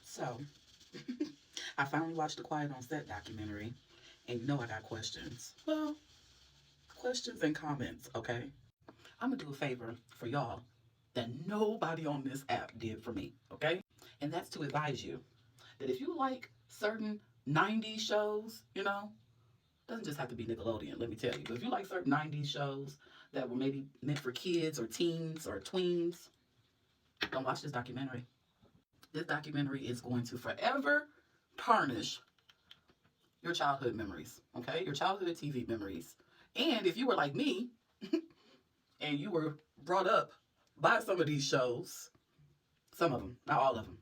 So, I finally watched the Quiet on Set documentary, and you know I got questions. Well, questions and comments, okay? I'm gonna do a favor for y'all that nobody on this app did for me, okay? And that's to advise you that if you like certain 90s shows, doesn't just have to be Nickelodeon, let me tell you, but if you like certain 90s shows that were maybe meant for kids or teens or tweens, don't watch this documentary. This documentary is going to forever tarnish your childhood memories, okay? Your childhood TV memories. And if you were like me and you were brought up by some of these shows, some of them, not all of them,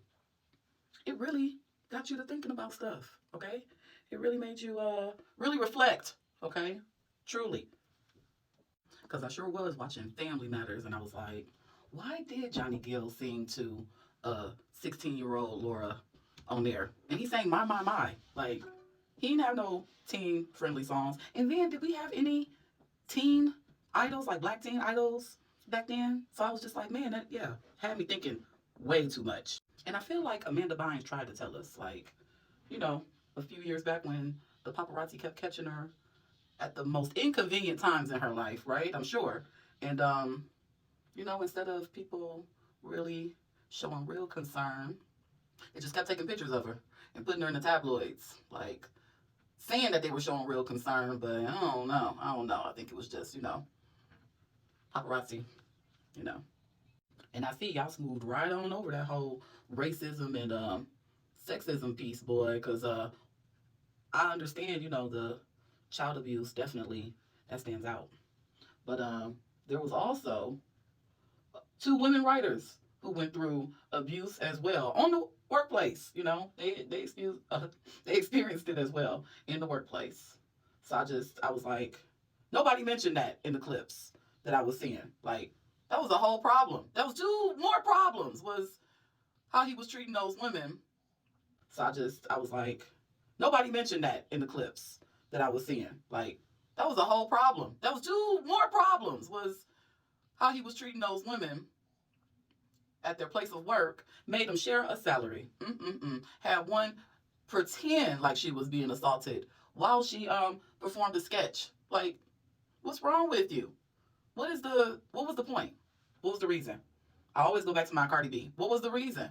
it really got you to thinking about stuff, okay? It really made you really reflect, okay? Truly. Because I sure was watching Family Matters and I was like, why did Johnny Gill sing to 16-year-old Laura on there? And he sang My. Like, he didn't have no teen friendly songs. And then did we have any teen idols, like black teen idols back then? So I was just like, man, that, yeah, had me thinking way too much. And I feel like Amanda Bynes tried to tell us, like, you know, a few years back when the paparazzi kept catching her at the most inconvenient times in her life, right? I'm sure. And, instead of people really showing real concern, they just kept taking pictures of her and putting her in the tabloids, like saying that they were showing real concern, but I don't know. I think it was just, paparazzi, you know. And I see y'all smoothed right on over that whole racism and sexism piece, boy, because I understand, the child abuse definitely that stands out. But there was also two women writers who went through abuse as well on the workplace. They experienced it as well in the workplace. So I was like, nobody mentioned that in the clips that I was seeing. Like, that was a whole problem. That was two more problems, was how he was treating those women. So I was like, nobody mentioned that in the clips that I was seeing. Like, that was a whole problem. That was two more problems, was how he was treating those women at their place of work, made them share a salary. Had one pretend like she was being assaulted while she performed a sketch. Like, what's wrong with you? What was the point? What was the reason? I always go back to my Cardi B. What was the reason?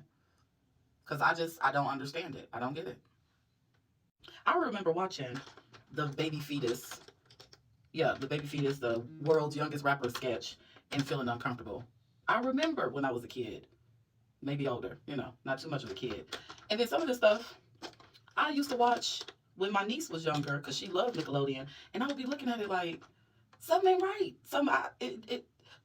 Because I don't understand it. I don't get it. I remember watching the Baby Fetus, the Baby Fetus, the world's youngest rapper sketch, and feeling uncomfortable. I remember when I was a kid, maybe older, not too much of a kid. And then some of the stuff I used to watch when my niece was younger, because she loved Nickelodeon, and I would be looking at it like, something ain't right.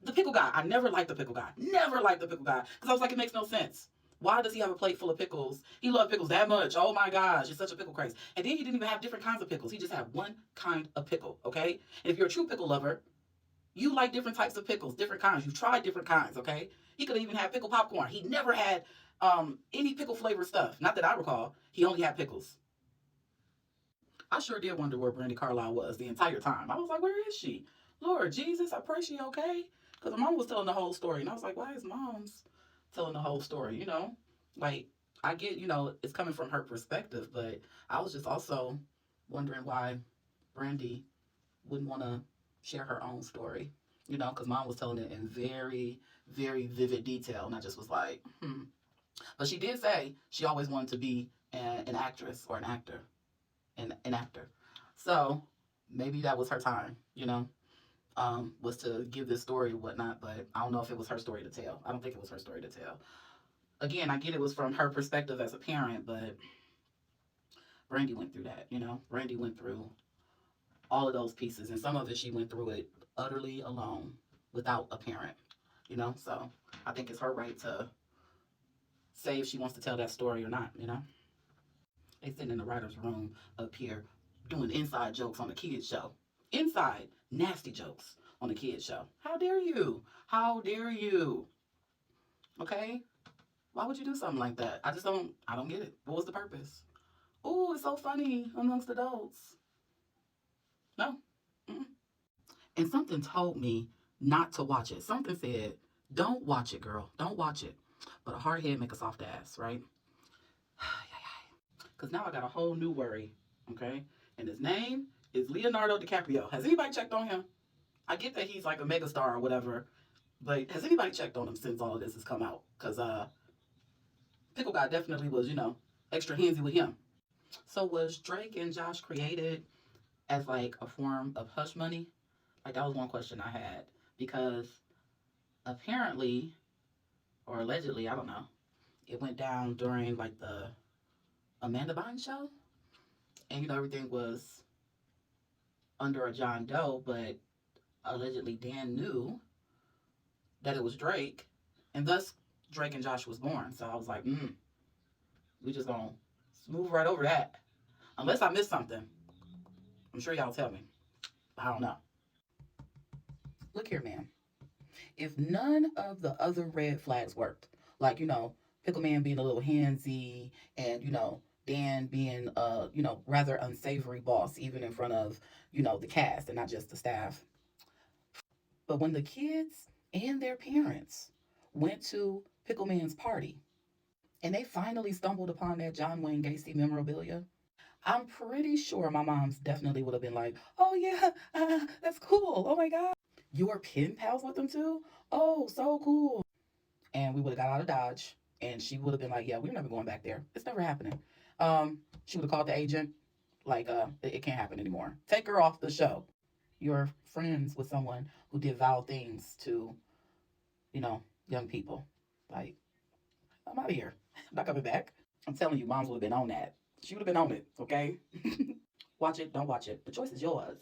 The pickle guy, I never liked the pickle guy. Never liked the pickle guy. Because I was like, it makes no sense. Why does he have a plate full of pickles? He loved pickles that much. Oh my gosh, he's such a pickle craze. And then he didn't even have different kinds of pickles. He just had one kind of pickle, okay? And if you're a true pickle lover, you like different types of pickles, different kinds. You've tried different kinds, okay? He could have even had pickle popcorn. He never had any pickle flavored stuff. Not that I recall. He only had pickles. I sure did wonder where Brandy Carlisle was the entire time. I was like, where is she? Lord Jesus, I pray she okay. Because her mom was telling the whole story. And I was like, why is mom's telling the whole story? Like, I get, it's coming from her perspective, but I was just also wondering why Brandy wouldn't want to share her own story, because mom was telling it in very, very vivid detail. And I just was like, But she did say she always wanted to be an actress or an actor. An actor. So maybe that was her time, was to give this story and whatnot, but I don't know if it was her story to tell. I don't think it was her story to tell. Again, I get it was from her perspective as a parent, but Brandy went through that, Brandy went through all of those pieces, and some of it she went through it utterly alone without a parent, So I think it's her right to say if she wants to tell that story or not, They sitting in the writer's room up here doing inside jokes on the kids show. Inside, nasty jokes on the kids show. How dare you? How dare you? Okay? Why would you do something like that? I don't get it. What was the purpose? Oh, it's so funny amongst adults. No. Mm-mm. And something told me not to watch it. Something said, don't watch it, girl. Don't watch it. But a hard head make a soft ass, right? Because now I got a whole new worry, okay? And his name is Leonardo DiCaprio. Has anybody checked on him? I get that he's like a megastar or whatever, but has anybody checked on him since all of this has come out? Because Pickle Guy definitely was, extra handsy with him. So was Drake and Josh created as like a form of hush money? Like that was one question I had because apparently or allegedly, I don't know, it went down during like the Amanda Bynes show, and everything was under a John Doe, but allegedly Dan knew that it was Drake, and thus Drake and Josh was born. So I was like, we just gonna move right over that, unless I missed something. I'm sure y'all tell me. I don't know. Look here, man. If none of the other red flags worked, like, Pickle Man being a little handsy and, Dan being rather unsavory boss, even in front of, the cast and not just the staff. But when the kids and their parents went to Pickle Man's party and they finally stumbled upon that John Wayne Gacy memorabilia, I'm pretty sure my mom's definitely would have been like, oh yeah, that's cool. Oh my God. You were pen pals with them too? Oh, so cool. And we would have got out of Dodge and she would have been like, yeah, we're never going back there. It's never happening. She would have called the agent, like, it can't happen anymore. Take her off the show. You're friends with someone who did vile things to, young people. Like, I'm out of here. I'm not coming back. I'm telling you, moms would have been on that. She would have been on it, okay? Watch it, don't watch it. The choice is yours.